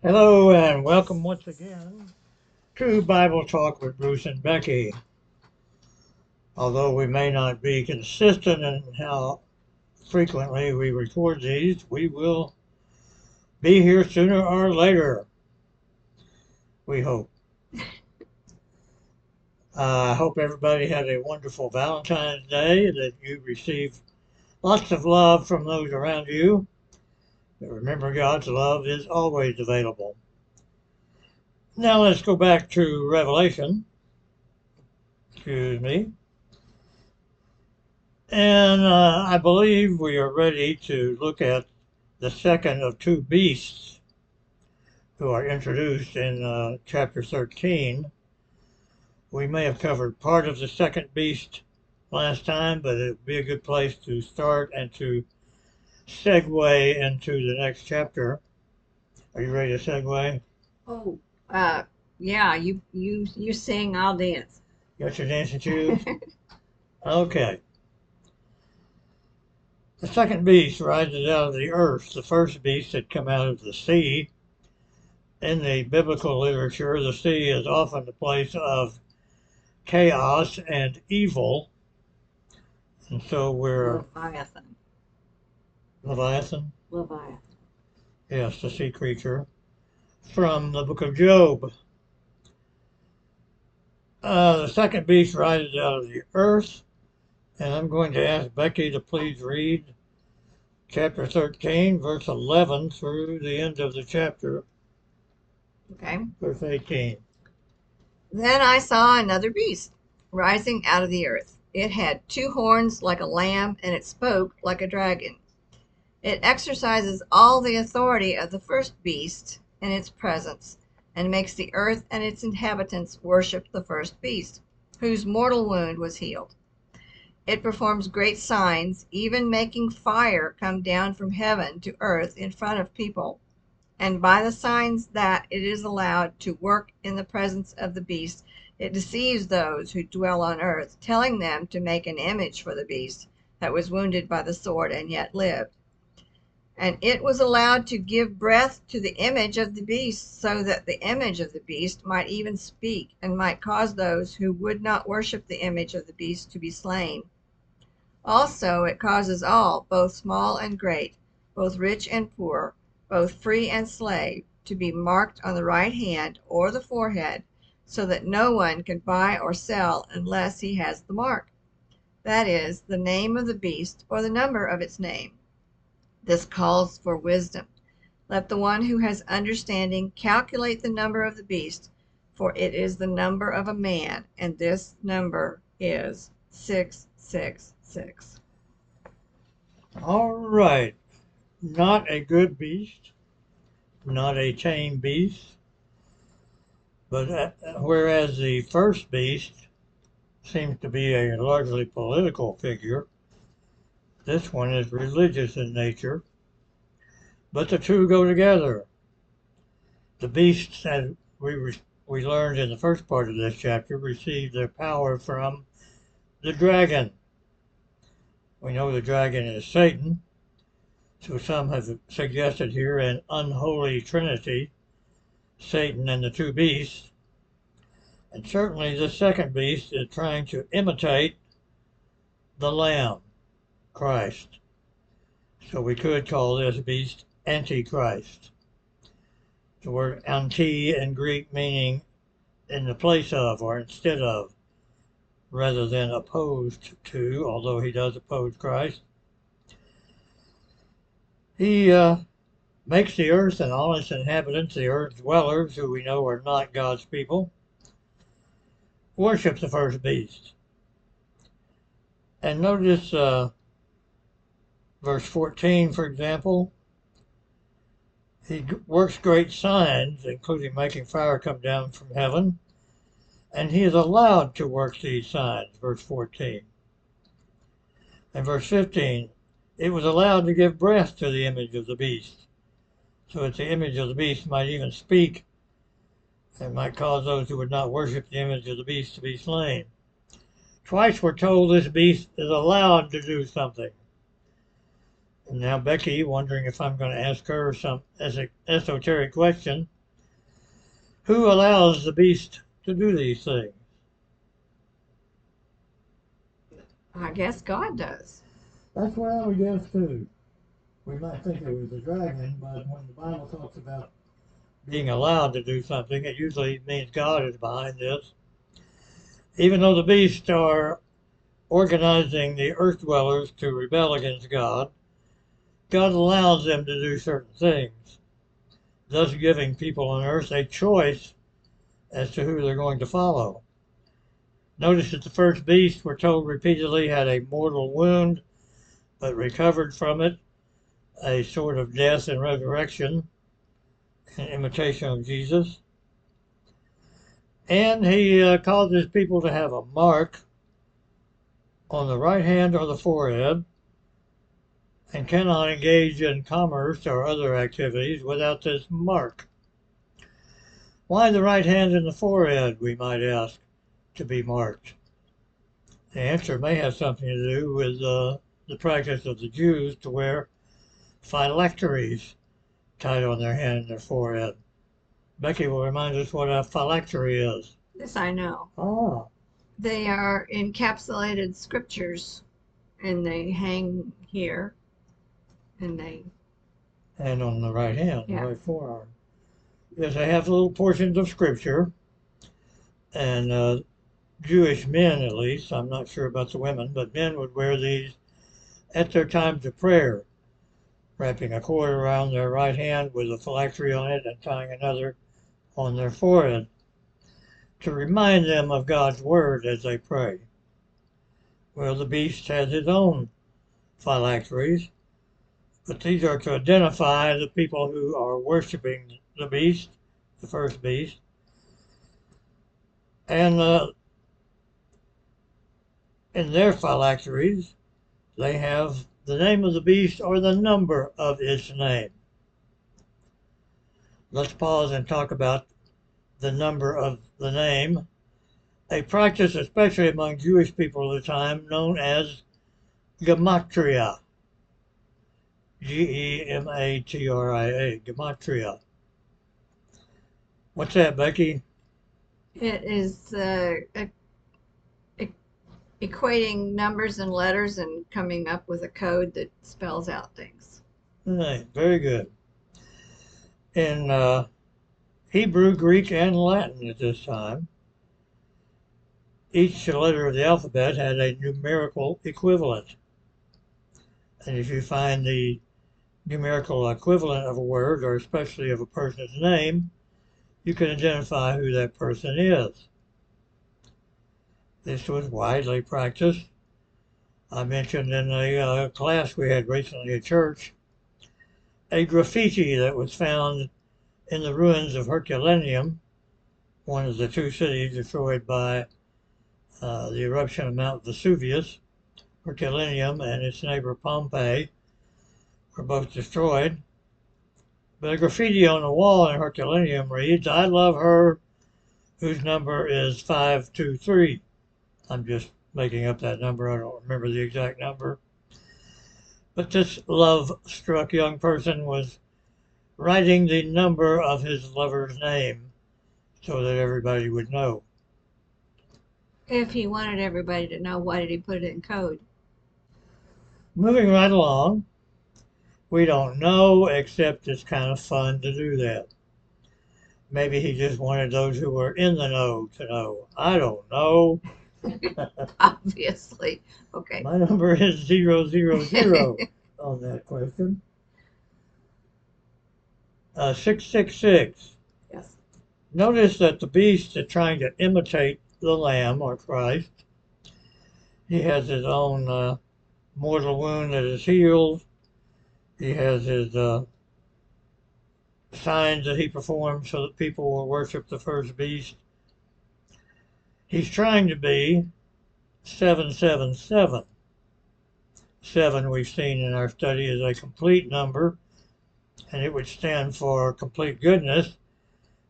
Hello and welcome once again to Bible Talk with Bruce and Becky. Although we may not be consistent in how frequently we record these, we will be here sooner or later, we hope. I hope everybody had a wonderful Valentine's Day, that you received lots of love from those around you. But remember, God's love is always available. Now let's go back to Revelation. Excuse me. And I believe we are ready to look at the second of two beasts who are introduced in chapter 13. We may have covered part of the second beast last time, but it would be a good place to start and to segue into the next chapter. Are you ready to segue? Oh, uh, yeah, you sing, I'll dance. Got your dancing shoes? Okay. The second beast rises out of the earth. The first beast had come out of the sea. In the biblical literature, the sea is often the place of chaos and evil. And so we're Leviathan. Leviathan? Leviathan. Yes, the sea creature from the book of Job. The second beast rises out of the earth, and I'm going to ask Becky to please read chapter 13, verse 11 through the end of the chapter, Okay. verse 18. Then I saw another beast rising out of the earth. It had two horns like a lamb, and it spoke like a dragon. It exercises all the authority of the first beast in its presence, and makes the earth and its inhabitants worship the first beast, whose mortal wound was healed. It performs great signs, even making fire come down from heaven to earth in front of people. And by the signs that it is allowed to work in the presence of the beast, it deceives those who dwell on earth, telling them to make an image for the beast that was wounded by the sword and yet lived. And it was allowed to give breath to the image of the beast, so that the image of the beast might even speak, and might cause those who would not worship the image of the beast to be slain. Also it causes all, both small and great, both rich and poor, both free and slave, to be marked on the right hand or the forehead, so that no one can buy or sell unless he has the mark, that is, the name of the beast or the number of its name. This calls for wisdom. Let the one who has understanding calculate the number of the beast, for it is the number of a man, and this number is 666. All right. Not a good beast, not a tame beast, but whereas the first beast seems to be a largely political figure, this one is religious in nature, but the two go together. The beasts, as we learned in the first part of this chapter, received their power from the dragon. We know the dragon is Satan, so some have suggested here an unholy trinity, Satan and the two beasts. And certainly the second beast is trying to imitate the Lamb, Christ. So we could call this beast Antichrist. The word anti in Greek meaning in the place of or instead of, rather than opposed to, although he does oppose Christ. He makes the earth and all its inhabitants, the earth dwellers, who we know are not God's people, worship the first beast. And notice verse 14, for example, he works great signs, including making fire come down from heaven, and he is allowed to work these signs, verse 14. And verse 15, it was allowed to give breath to the image of the beast, so that the image of the beast might even speak and might cause those who would not worship the image of the beast to be slain. Twice we're told this beast is allowed to do something. And now Becky, wondering if I'm going to ask her some esoteric question, Who allows the beast to do these things? I guess God does. That's what I would guess too. We might think it was a dragon, but when the Bible talks about being allowed to do something, it usually means God is behind this. Even though the beasts are organizing the earth dwellers to rebel against God, God allows them to do certain things, thus giving people on earth a choice as to who they're going to follow. Notice that the first beast, we're told repeatedly, had a mortal wound, but recovered from it, a sort of death and resurrection, in imitation of Jesus. And he causes people to have a mark on the right hand or the forehead, and cannot engage in commerce or other activities without this mark. Why the right hand and the forehead, we might ask, to be marked? The answer may have something to do with the practice of the Jews to wear phylacteries tied on their hand and their forehead. Becky will remind us what a phylactery is. This I know. Ah. They are encapsulated scriptures, and they hang here, and on the right hand, yeah. the right forearm. Yes, they have little portions of scripture, and Jewish men, at least, I'm not sure about the women, but men would wear these at their times of prayer, wrapping a cord around their right hand with a phylactery on it and tying another on their forehead to remind them of God's word as they pray. Well, the beast has his own phylacteries, but these are to identify the people who are worshiping the beast, the first beast, and in their phylacteries they have the name of the beast or the number of its name. Let's pause and talk about the number of the name, a practice especially among Jewish people of the time known as gematria. Gematria. Gematria. What's that, Becky? It is equating numbers and letters and coming up with a code that spells out things. Right, very good. In Hebrew, Greek, and Latin at this time, each letter of the alphabet had a numerical equivalent. And if you find the numerical equivalent of a word, or especially of a person's name, you can identify who that person is. This was widely practiced. I mentioned in a class we had recently at church a graffiti that was found in the ruins of Herculaneum, one of the two cities destroyed by the eruption of Mount Vesuvius. Herculaneum and its neighbor Pompeii were both destroyed. But a graffiti on the wall in Herculaneum reads, "I love her whose number is 523. I'm just making up that number. I don't remember the exact number. But this love-struck young person was writing the number of his lover's name so that everybody would know. If he wanted everybody to know, why did he put it in code? Moving right along, we don't know, except it's kind of fun to do that. Maybe he just wanted those who were in the know to know. I don't know. Obviously. Okay. My number is 000 on that question. 666. Yes. Notice that the beast is trying to imitate the Lamb or Christ. He has his own mortal wound that is healed. He has his signs that he performs so that people will worship the first beast. He's trying to be 777. 7, we've seen in our study, is a complete number, and it would stand for complete goodness.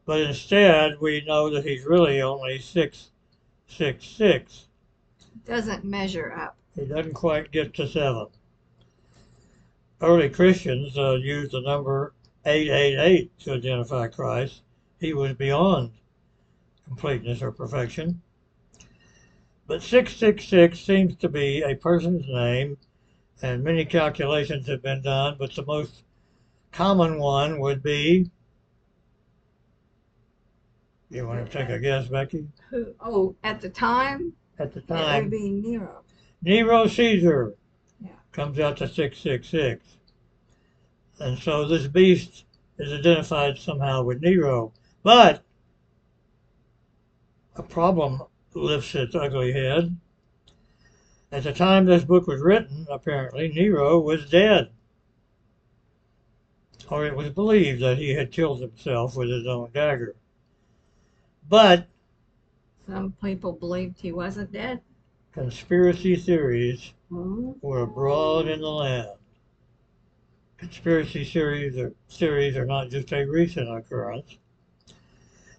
But instead, we know that he's really only 666. Doesn't measure up. He doesn't quite get to 7. Early Christians used the number 888 to identify Christ. he was beyond completeness or perfection. But 666 seems to be a person's name, and many calculations have been done, but the most common one would be, you want to take a guess, Becky? Who? Oh, at the time, At the it would time, be Nero. Nero Caesar Yeah. comes out to 666. And so this beast is identified somehow with Nero. But a problem lifts its ugly head. At the time this book was written, apparently Nero was dead. Or it was believed that he had killed himself with his own dagger. But Some people believed he wasn't dead. conspiracy theories Hmm. were abroad in the land. Conspiracy theories are not just a recent occurrence.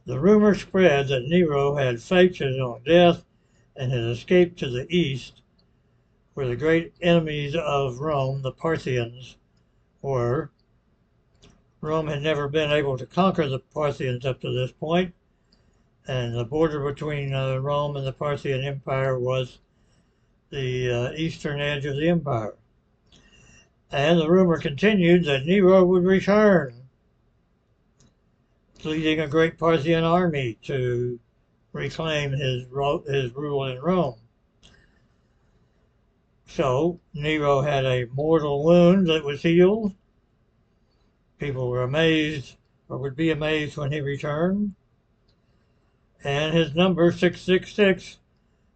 The rumor spread that Nero had faked his own death and had escaped to the east, where the great enemies of Rome, the Parthians, were. Rome had never been able to conquer the Parthians up to this point, and the border between Rome and the Parthian Empire was the eastern edge of the empire. And the rumor continued that Nero would return, leading a great Parthian army to reclaim his rule in Rome. So Nero had a mortal wound that was healed. People were amazed, or would be amazed when he returned. And his number, 666,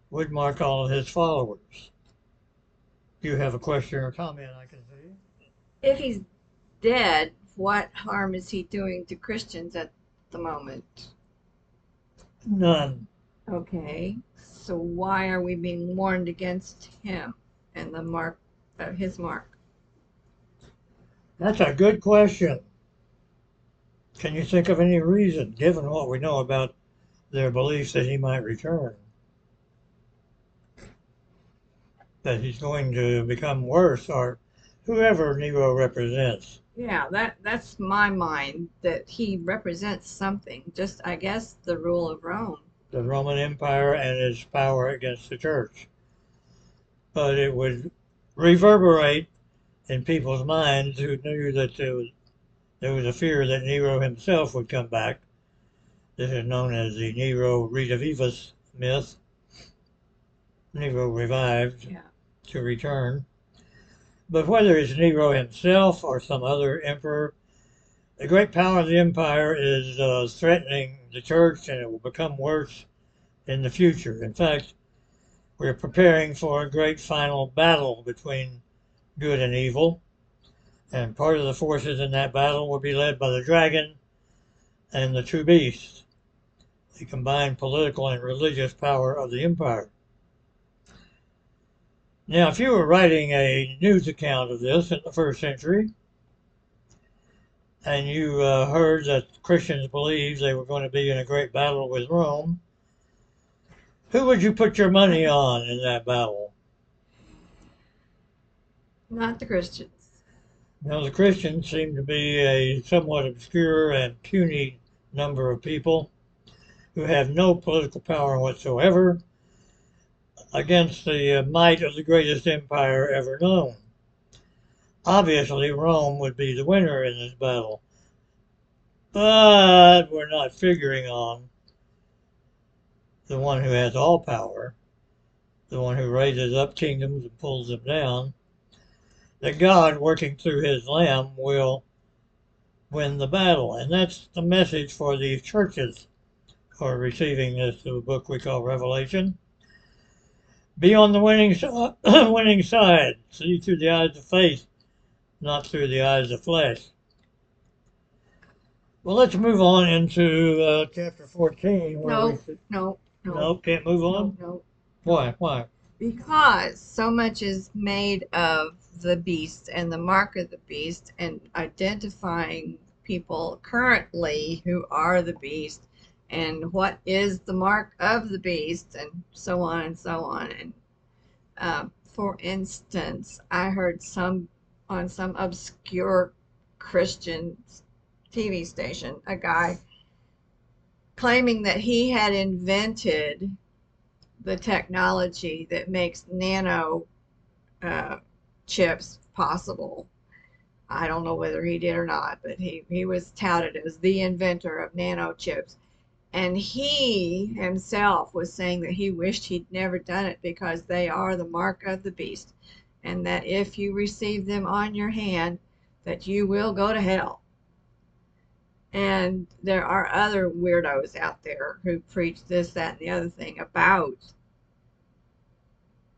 would mark all of his followers. You have a question or comment, I can see. If he's dead, what harm is he doing to Christians at the moment? None. Okay, so why are we being warned against him and the mark of his mark? That's a good question. Can you think of any reason, given what we know about their beliefs that he might return, that he's going to become worse, or whoever Nero represents? Yeah, that's my mind that he represents something. Just I guess the rule of Rome. The Roman Empire and its power against the church. But it would reverberate in people's minds who knew that there was a fear that Nero himself would come back. This is known as the Nero redivivus myth. Nero revived Yeah. to return. But whether it's Nero himself or some other emperor, the great power of the empire is threatening the church, and it will become worse in the future. In fact, we're preparing for a great final battle between good and evil, and part of the forces in that battle will be led by the dragon and the two beasts, the combined political and religious power of the empire. Now, if you were writing a news account of this in the first century, and you heard that Christians believed they were going to be in a great battle with Rome, who would you put your money on in that battle? Not the Christians. Now, the Christians seem to be a somewhat obscure and puny number of people who have no political power whatsoever against the might of the greatest empire ever known. Obviously, Rome would be the winner in this battle, but we're not figuring on the one who has all power, the one who raises up kingdoms and pulls them down, that God, working through his Lamb, will win the battle. And that's the message for these churches who are receiving this book we call Revelation. Be on the winning side. See through the eyes of faith, not through the eyes of flesh. Well, let's move on into chapter 14. Where No, no, no, no, can't move no, on? no. Why? Why? Because so much is made of the beast and the mark of the beast and identifying people currently who are the beast and what is the mark of the beast and so on and so on. And for instance, I heard on some obscure Christian TV station, a guy claiming that he had invented the technology that makes nano uh, chips possible. I don't know whether he did or not, but he was touted as the inventor of nano chips. And he himself was saying that he wished he'd never done it because they are the mark of the beast, and that if you receive them on your hand, that you will go to hell. And there are other weirdos out there who preach this, that, and the other thing about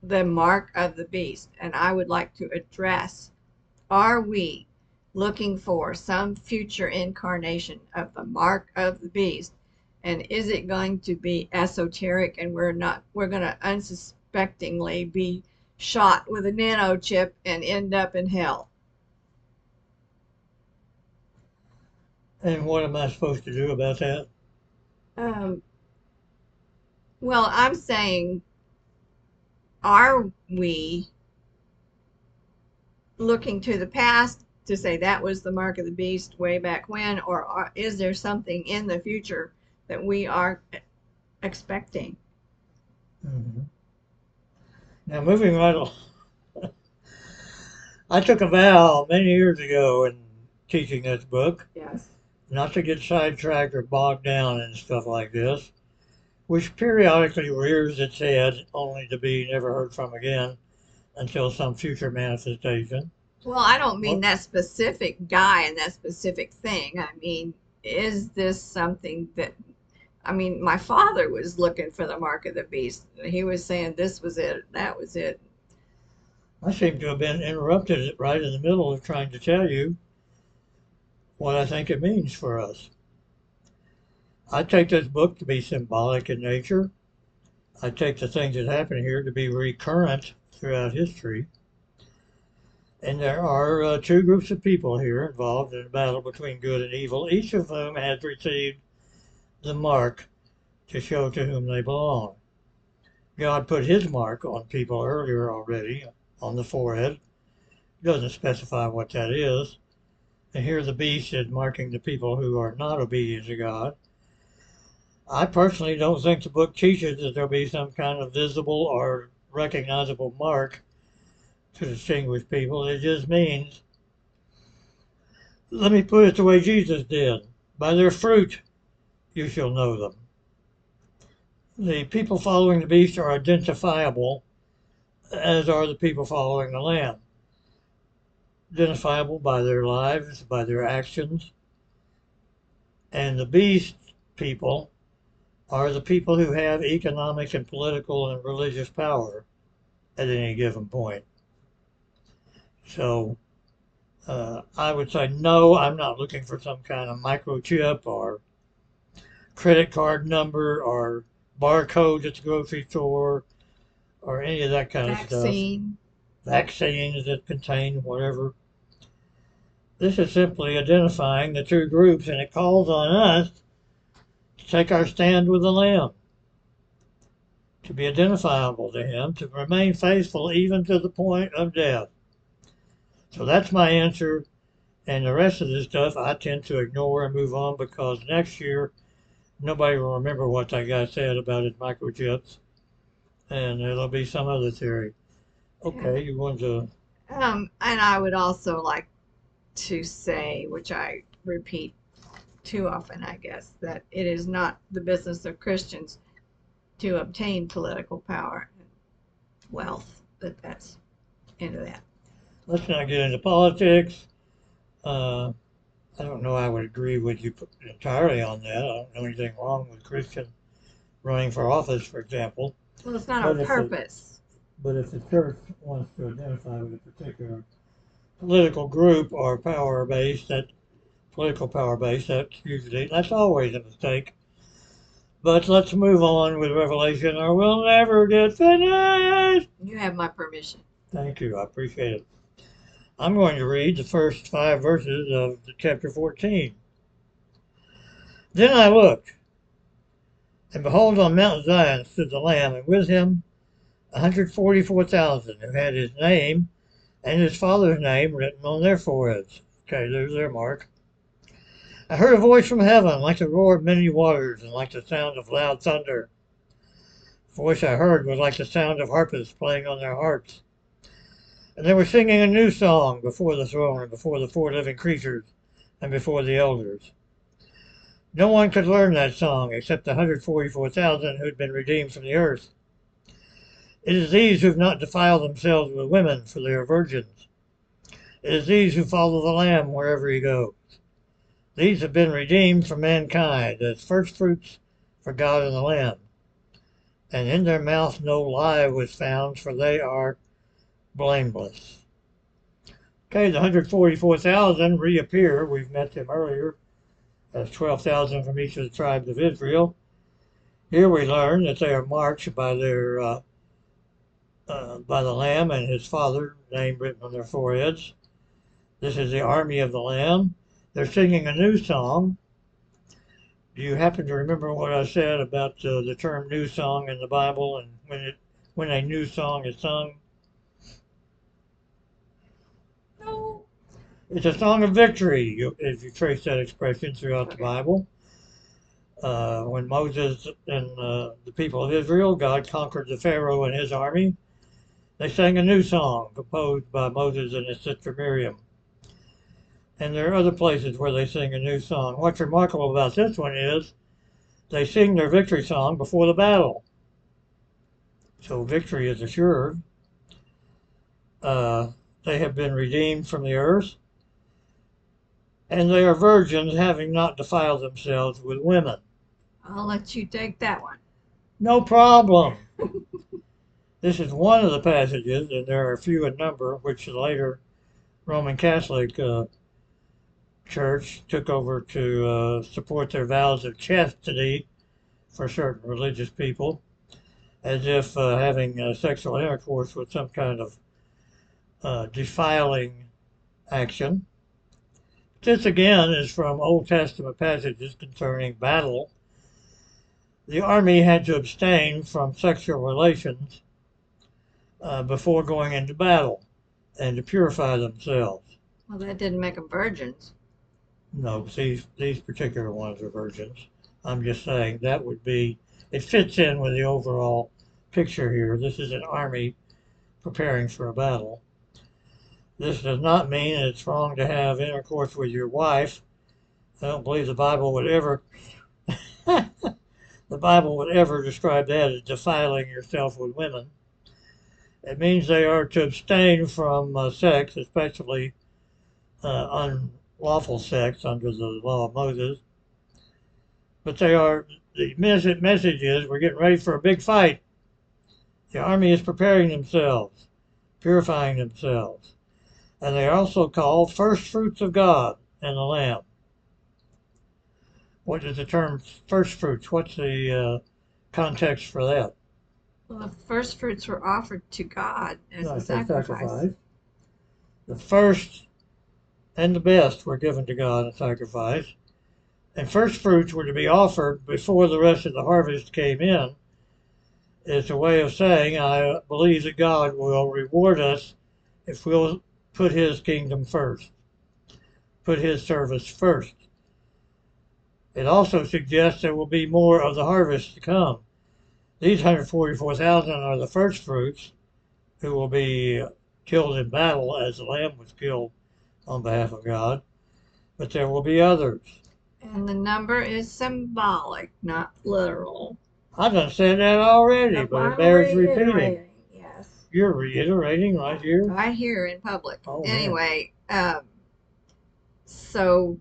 the mark of the beast. And I would like to address, are we looking for some future incarnation of the mark of the beast? And is it going to be esoteric and we're going to unsuspectingly be shot with a nano chip and end up in hell? And what am I supposed to do about that? Um, well, I'm saying, are we looking to the past to say that was the mark of the beast way back when, or is there something in the future that we are expecting? Mm-hmm. Now, moving right along, I took a vow many years ago in teaching this book Yes. not to get sidetracked or bogged down in stuff like this, which periodically rears its head only to be never heard from again until some future manifestation. Well, I don't mean What? that specific guy and that specific thing. I mean, is this something that, I mean, my father was looking for the mark of the beast. He was saying this was it, that was it. I seem to have been interrupted right in the middle of trying to tell you what I think it means for us. I take this book to be symbolic in nature. I take the things that happen here to be recurrent throughout history. And there are two groups of people here involved in a battle between good and evil, each of whom has received the mark to show to whom they belong. God put his mark on people earlier already, on the forehead. He doesn't specify what that is. And here the beast is marking the people who are not obedient to God. I personally don't think the book teaches that there'll be some kind of visible or recognizable mark to distinguish people. It just means, let me put it the way Jesus did, by their fruit you shall know them. The people following the beast are identifiable, as are the people following the Lamb. Identifiable by their lives, by their actions. And the beast people are the people who have economic and political and religious power at any given point. So I would say no, I'm not looking for some kind of microchip or credit card number or barcode at the grocery store or any of that kind of stuff. Vaccine. Vaccines that contain whatever. This is simply identifying the two groups, and it calls on us to take our stand with the Lamb, to be identifiable to Him, to remain faithful even to the point of death. So that's my answer. And the rest of this stuff I tend to ignore and move on because next year nobody will remember what that guy said about his microchips, and there'll be some other theory. Yeah. Okay, you want to? And I would also like to say, which I repeat too often, I guess, that it is not the business of Christians to obtain political power and wealth. That's into that. Let's not get into politics. Uh, I don't know. I would agree with you entirely on that. I don't know anything wrong with Christian running for office, for example. Well, it's not our But if the purpose. but if the church wants to identify with a particular political group or power base, that political power base, that's always a mistake. But let's move on with Revelation, or we'll never get finished. You have my permission. Thank you. I appreciate it. I'm going to read the first 5 verses of chapter 14. Then I looked, and behold, on Mount Zion stood the Lamb, and with him 144,000 who had his name and his father's name written on their foreheads. Okay, there's their mark. I heard a voice from heaven like the roar of many waters and like the sound of loud thunder. The voice I heard was like the sound of harpists playing on their harps. And they were singing a new song before the throne and before the four living creatures and before the elders. No one could learn that song except the 144,000 who had been redeemed from the earth. It is these who have not defiled themselves with women, for they are virgins. It is these who follow the Lamb wherever he goes. These have been redeemed from mankind as firstfruits for God and the Lamb. And in their mouth no lie was found, for they are blameless. Okay, the 144,000 reappear. We've met them earlier as 12,000 from each of the tribes of Israel. Here we learn that they are marked by the Lamb and his Father, name written on their foreheads. This is the army of the Lamb. They're singing a new song. Do you happen to remember what I said about the term new song in the Bible and when a new song is sung? No. It's a song of victory, if you trace that expression throughout the Bible. When Moses and the people of Israel, God conquered the Pharaoh and his army, they sang a new song composed by Moses and his sister Miriam. And there are other places where they sing a new song. What's remarkable about this one is they sing their victory song before the battle. So victory is assured. They have been redeemed from the earth. And they are virgins, having not defiled themselves with women. I'll let you take that one. No problem. This is one of the passages, and there are few in number, which the later Roman Catholic Church took over to support their vows of chastity for certain religious people, as if having sexual intercourse was some kind of defiling action. This again is from Old Testament passages concerning battle. The army had to abstain from sexual relations before going into battle and to purify themselves. Well, that didn't make them virgins. No, these particular ones are virgins. I'm just saying that would be, it fits in with the overall picture here. This is an army preparing for a battle. This does not mean it's wrong to have intercourse with your wife. I don't believe the Bible would ever describe that as defiling yourself with women. It means they are to abstain from sex, especially unlawful sex under the law of Moses. But the message is we're getting ready for a big fight. The army is preparing themselves, purifying themselves. And they are also called first fruits of God and the Lamb. What is the term first fruits? What's the context for that? Well, the first fruits were offered to God as a Right, sacrifice. The first and the best were given to God in sacrifice. And first fruits were to be offered before the rest of the harvest came in. It's a way of saying, I believe that God will reward us if we'll put his kingdom first, put his service first. It also suggests there will be more of the harvest to come. These 144,000 are the first fruits who will be killed in battle as the lamb was killed on behalf of God. But there will be others. And the number is symbolic, not literal. I done said that already, but it bears repeating. Reiterating, yes. You're reiterating right here? Right here in public. Oh, anyway, so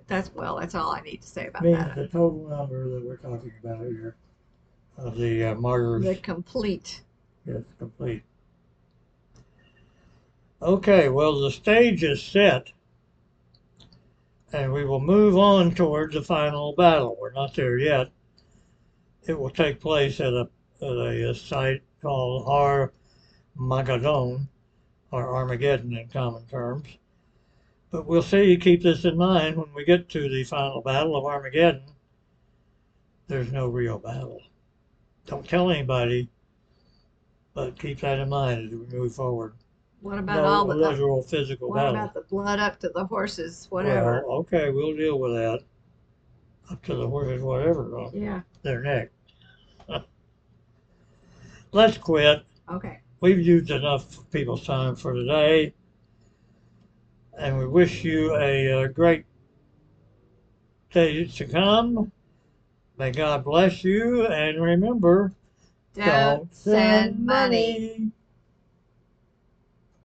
that's all I need to say about means that. the total number that we're talking about here of the martyrs. The complete. Yes, complete. Okay, well, the stage is set, and we will move on towards the final battle. We're not there yet. It will take place at a site called Har Magaddon, or Armageddon in common terms. But we'll see, keep this in mind, when we get to the final battle of Armageddon, there's no real battle. Don't tell anybody, but keep that in mind as we move forward. What about no all the literal physical what battle. about the blood up to the horses, Well, whatever? okay, we'll deal with that. Up to the horses, whatever, on Yeah. their neck. Let's quit. Okay. We've used enough people's time for today, and we wish you a great days to come. May God bless you, and remember, Don't don't send send money. money.